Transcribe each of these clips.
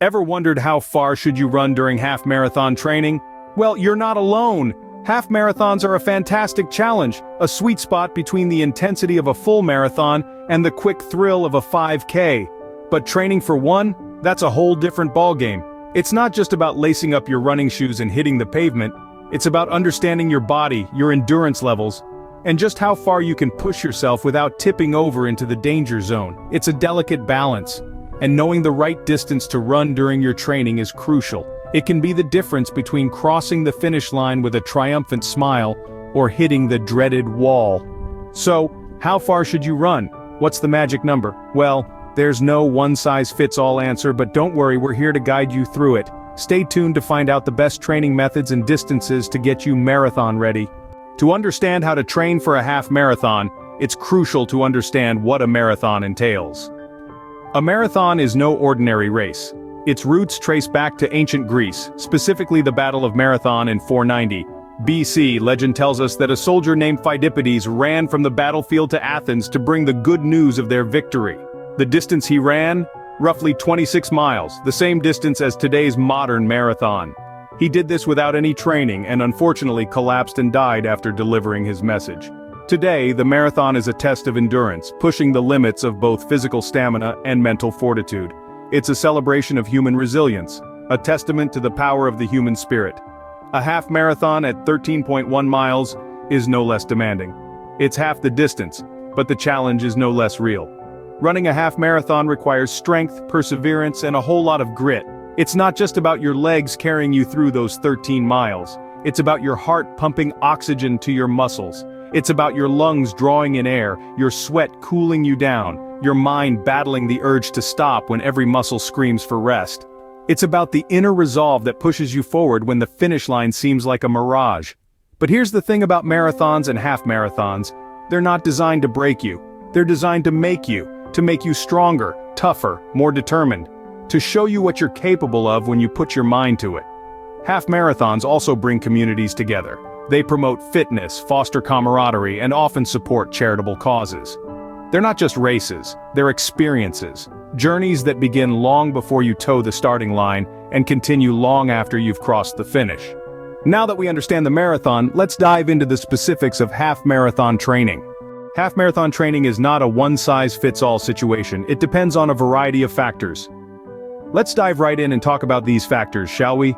Ever wondered how far should you run during half marathon training? Well, you're not alone. Half marathons are a fantastic challenge, a sweet spot between the intensity of a full marathon and the quick thrill of a 5K. But training for one? That's a whole different ballgame. It's not just about lacing up your running shoes and hitting the pavement. It's about understanding your body, your endurance levels, and just how far you can push yourself without tipping over into the danger zone. It's a delicate balance, and knowing the right distance to run during your training is crucial. It can be the difference between crossing the finish line with a triumphant smile or hitting the dreaded wall. So, how far should you run? What's the magic number? Well, there's no one-size-fits-all answer, but don't worry, we're here to guide you through it. Stay tuned to find out the best training methods and distances to get you marathon ready. To understand how to train for a half marathon, it's crucial to understand what a marathon entails. A marathon is no ordinary race. Its roots trace back to ancient Greece, specifically the Battle of Marathon in 490 BC. Legend tells us that a soldier named Phidippides ran from the battlefield to Athens to bring the good news of their victory. The distance he ran? Roughly 26 miles, the same distance as today's modern marathon. He did this without any training and unfortunately collapsed and died after delivering his message. Today, the marathon is a test of endurance, pushing the limits of both physical stamina and mental fortitude. It's a celebration of human resilience, a testament to the power of the human spirit. A half marathon at 13.1 miles is no less demanding. It's half the distance, but the challenge is no less real. Running a half marathon requires strength, perseverance, and a whole lot of grit. It's not just about your legs carrying you through those 13 miles. It's about your heart pumping oxygen to your muscles. It's about your lungs drawing in air, your sweat cooling you down, your mind battling the urge to stop when every muscle screams for rest. It's about the inner resolve that pushes you forward when the finish line seems like a mirage. But here's the thing about marathons and half marathons. They're not designed to break you. They're designed to make you stronger, tougher, more determined. To show you what you're capable of when you put your mind to it. Half marathons also bring communities together. They promote fitness, foster camaraderie, and often support charitable causes. They're not just races, they're experiences. Journeys that begin long before you toe the starting line and continue long after you've crossed the finish. Now that we understand the marathon, let's dive into the specifics of half marathon training. Half marathon training is not a one-size-fits-all situation. It depends on a variety of factors. Let's dive right in and talk about these factors, shall we?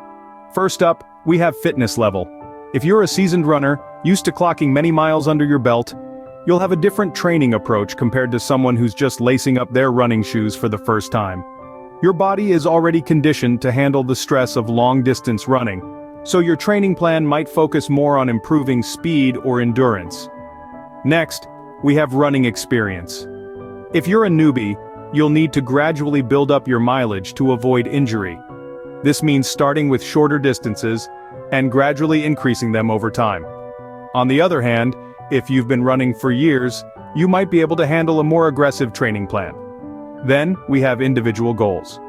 First up, we have fitness level. If you're a seasoned runner, used to clocking many miles under your belt, you'll have a different training approach compared to someone who's just lacing up their running shoes for the first time. Your body is already conditioned to handle the stress of long-distance running, so your training plan might focus more on improving speed or endurance. Next, we have running experience. If you're a newbie, you'll need to gradually build up your mileage to avoid injury. This means starting with shorter distances and gradually increasing them over time. On the other hand, if you've been running for years, you might be able to handle a more aggressive training plan. Then, we have individual goals.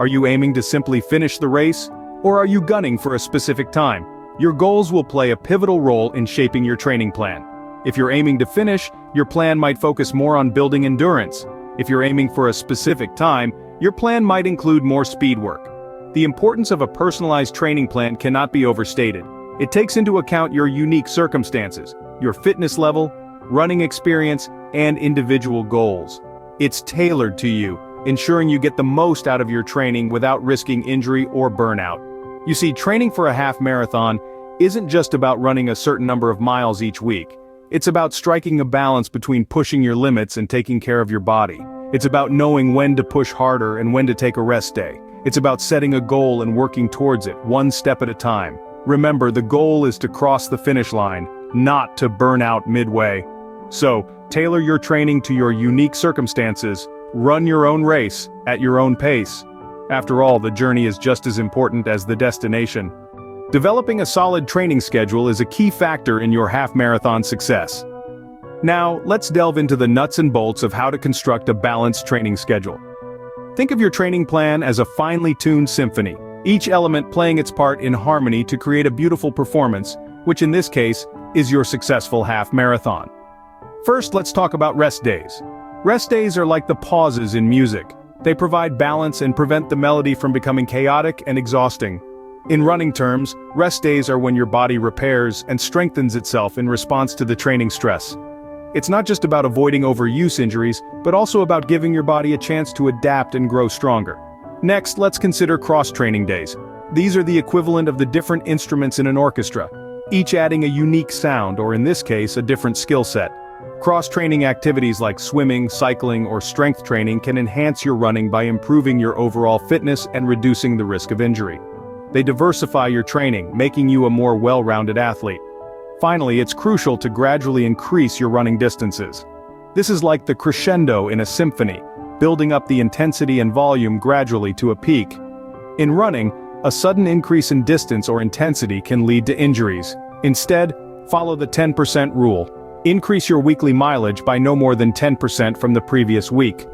Are you aiming to simply finish the race, or are you gunning for a specific time? Your goals will play a pivotal role in shaping your training plan. If you're aiming to finish, your plan might focus more on building endurance. If you're aiming for a specific time, your plan might include more speed work. The importance of a personalized training plan cannot be overstated. It takes into account your unique circumstances, your fitness level, running experience, and individual goals. It's tailored to you, ensuring you get the most out of your training without risking injury or burnout. You see, training for a half marathon isn't just about running a certain number of miles each week. It's about striking a balance between pushing your limits and taking care of your body. It's about knowing when to push harder and when to take a rest day. It's about setting a goal and working towards it, one step at a time. Remember, the goal is to cross the finish line, not to burn out midway. So, tailor your training to your unique circumstances, run your own race, at your own pace. After all, the journey is just as important as the destination. Developing a solid training schedule is a key factor in your half-marathon success. Now, let's delve into the nuts and bolts of how to construct a balanced training schedule. Think of your training plan as a finely tuned symphony, each element playing its part in harmony to create a beautiful performance, which in this case, is your successful half-marathon. First, let's talk about rest days. Rest days are like the pauses in music. They provide balance and prevent the melody from becoming chaotic and exhausting. In running terms, rest days are when your body repairs and strengthens itself in response to the training stress. It's not just about avoiding overuse injuries, but also about giving your body a chance to adapt and grow stronger. Next, let's consider cross-training days. These are the equivalent of the different instruments in an orchestra, each adding a unique sound, or in this case, a different skill set. Cross-training activities like swimming, cycling, or strength training can enhance your running by improving your overall fitness and reducing the risk of injury. They diversify your training, making you a more well-rounded athlete. Finally, it's crucial to gradually increase your running distances. This is like the crescendo in a symphony, building up the intensity and volume gradually to a peak. In running, a sudden increase in distance or intensity can lead to injuries. Instead, follow the 10% rule. Increase your weekly mileage by no more than 10% from the previous week.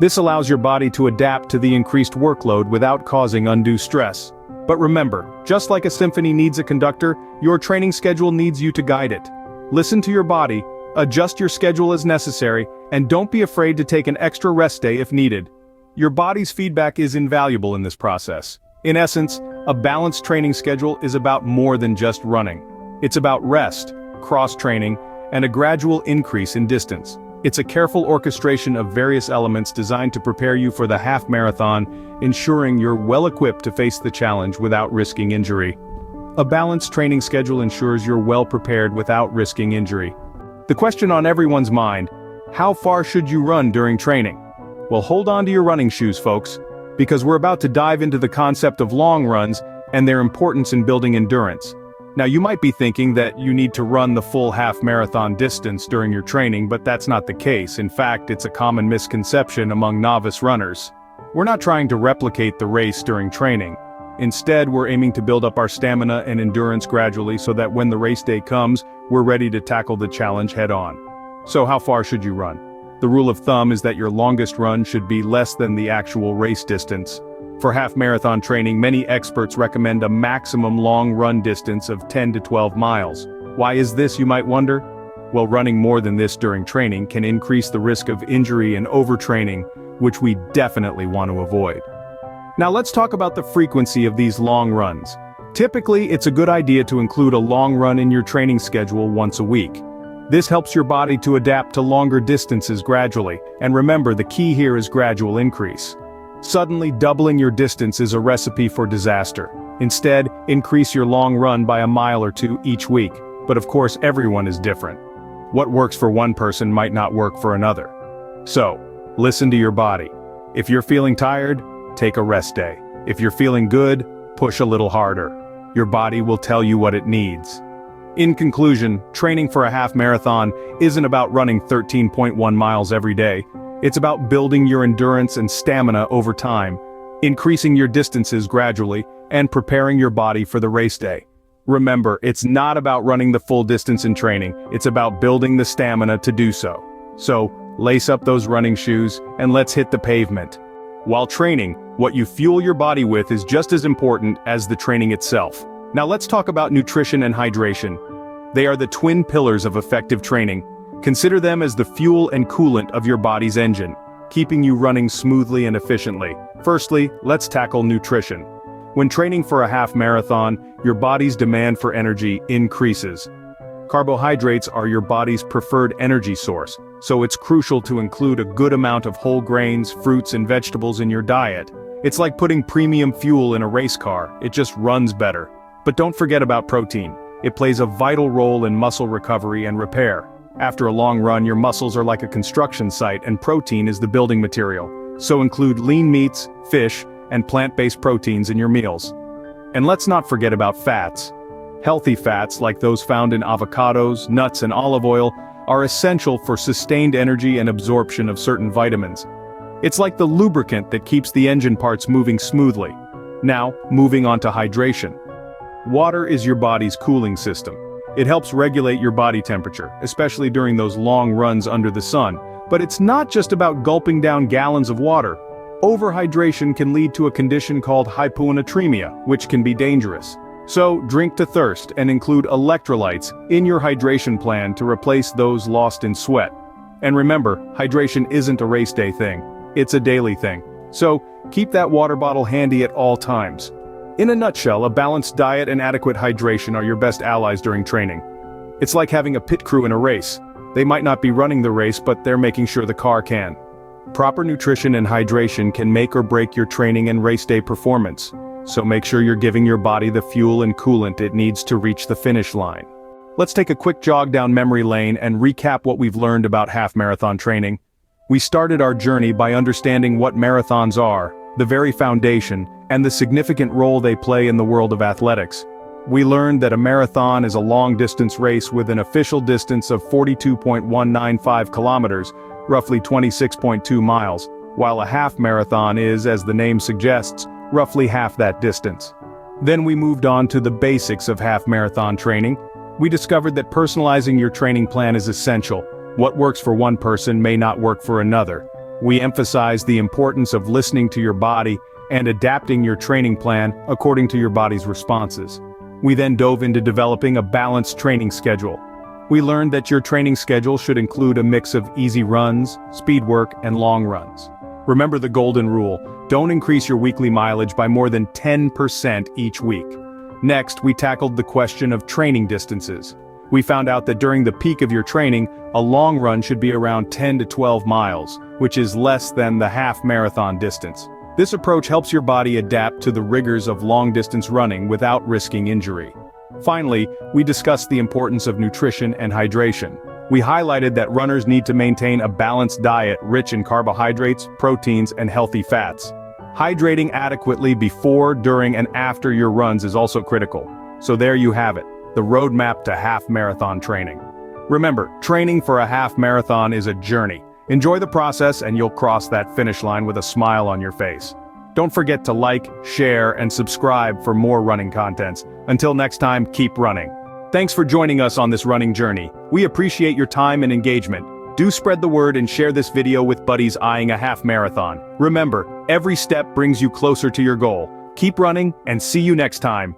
This allows your body to adapt to the increased workload without causing undue stress. But remember, just like a symphony needs a conductor, your training schedule needs you to guide it. Listen to your body, adjust your schedule as necessary, and don't be afraid to take an extra rest day if needed. Your body's feedback is invaluable in this process. In essence, a balanced training schedule is about more than just running. It's about rest, cross-training, and a gradual increase in distance. It's a careful orchestration of various elements designed to prepare you for the half marathon, ensuring you're well-equipped to face the challenge without risking injury. A balanced training schedule ensures you're well-prepared without risking injury. The question on everyone's mind: how far should you run during training? Well, hold on to your running shoes, folks, because we're about to dive into the concept of long runs and their importance in building endurance. Now, you might be thinking that you need to run the full half marathon distance during your training, but that's not the case. In fact, it's a common misconception among novice runners. We're not trying to replicate the race during training. Instead, we're aiming to build up our stamina and endurance gradually so that when the race day comes, we're ready to tackle the challenge head-on. So how far should you run? The rule of thumb is that your longest run should be less than the actual race distance. For half-marathon training, many experts recommend a maximum long run distance of 10 to 12 miles. Why is this, you might wonder? Well, running more than this during training can increase the risk of injury and overtraining, which we definitely want to avoid. Now let's talk about the frequency of these long runs. Typically, it's a good idea to include a long run in your training schedule once a week. This helps your body to adapt to longer distances gradually, and remember, the key here is gradual increase. Suddenly doubling your distance is a recipe for disaster. Instead, increase your long run by a mile or two each week. But of course, everyone is different. What works for one person might not work for another. So, listen to your body. If you're feeling tired, take a rest day. If you're feeling good, push a little harder. Your body will tell you what it needs. In conclusion, training for a half marathon isn't about running 13.1 miles every day. It's about building your endurance and stamina over time, increasing your distances gradually, and preparing your body for the race day. Remember, it's not about running the full distance in training, it's about building the stamina to do so. So, lace up those running shoes, and let's hit the pavement. While training, what you fuel your body with is just as important as the training itself. Now let's talk about nutrition and hydration. They are the twin pillars of effective training. Consider them as the fuel and coolant of your body's engine, keeping you running smoothly and efficiently. Firstly, let's tackle nutrition. When training for a half marathon, your body's demand for energy increases. Carbohydrates are your body's preferred energy source, so it's crucial to include a good amount of whole grains, fruits, and vegetables in your diet. It's like putting premium fuel in a race car, it just runs better. But don't forget about protein. It plays a vital role in muscle recovery and repair. After a long run, your muscles are like a construction site, and protein is the building material. So include lean meats, fish, and plant-based proteins in your meals. And let's not forget about fats. Healthy fats, like those found in avocados, nuts, and olive oil, are essential for sustained energy and absorption of certain vitamins. It's like the lubricant that keeps the engine parts moving smoothly. Now, moving on to hydration. Water is your body's cooling system. It helps regulate your body temperature, especially during those long runs under the sun. But it's not just about gulping down gallons of water. Overhydration can lead to a condition called hyponatremia, which can be dangerous. So, drink to thirst and include electrolytes in your hydration plan to replace those lost in sweat. And remember, hydration isn't a race day thing. It's a daily thing. So, keep that water bottle handy at all times. In a nutshell, a balanced diet and adequate hydration are your best allies during training. It's like having a pit crew in a race. They might not be running the race, but they're making sure the car can. Proper nutrition and hydration can make or break your training and race day performance. So make sure you're giving your body the fuel and coolant it needs to reach the finish line. Let's take a quick jog down memory lane and recap what we've learned about half marathon training. We started our journey by understanding what marathons are, the very foundation, and the significant role they play in the world of athletics. We learned that a marathon is a long-distance race with an official distance of 42.195 kilometers, roughly 26.2 miles, while a half marathon is, as the name suggests, roughly half that distance. Then we moved on to the basics of half marathon training. We discovered that personalizing your training plan is essential. What works for one person may not work for another. We emphasized the importance of listening to your body and adapting your training plan according to your body's responses. We then dove into developing a balanced training schedule. We learned that your training schedule should include a mix of easy runs, speed work, and long runs. Remember the golden rule: don't increase your weekly mileage by more than 10% each week. Next, we tackled the question of training distances. We found out that during the peak of your training, a long run should be around 10 to 12 miles, which is less than the half marathon distance. This approach helps your body adapt to the rigors of long-distance running without risking injury. Finally, we discussed the importance of nutrition and hydration. We highlighted that runners need to maintain a balanced diet rich in carbohydrates, proteins, and healthy fats. Hydrating adequately before, during, and after your runs is also critical. So there you have it, the roadmap to half marathon training. Remember, training for a half marathon is a journey. Enjoy the process and you'll cross that finish line with a smile on your face. Don't forget to like, share, and subscribe for more running contents. Until next time, keep running. Thanks for joining us on this running journey. We appreciate your time and engagement. Do spread the word and share this video with buddies eyeing a half marathon. Remember, every step brings you closer to your goal. Keep running and see you next time.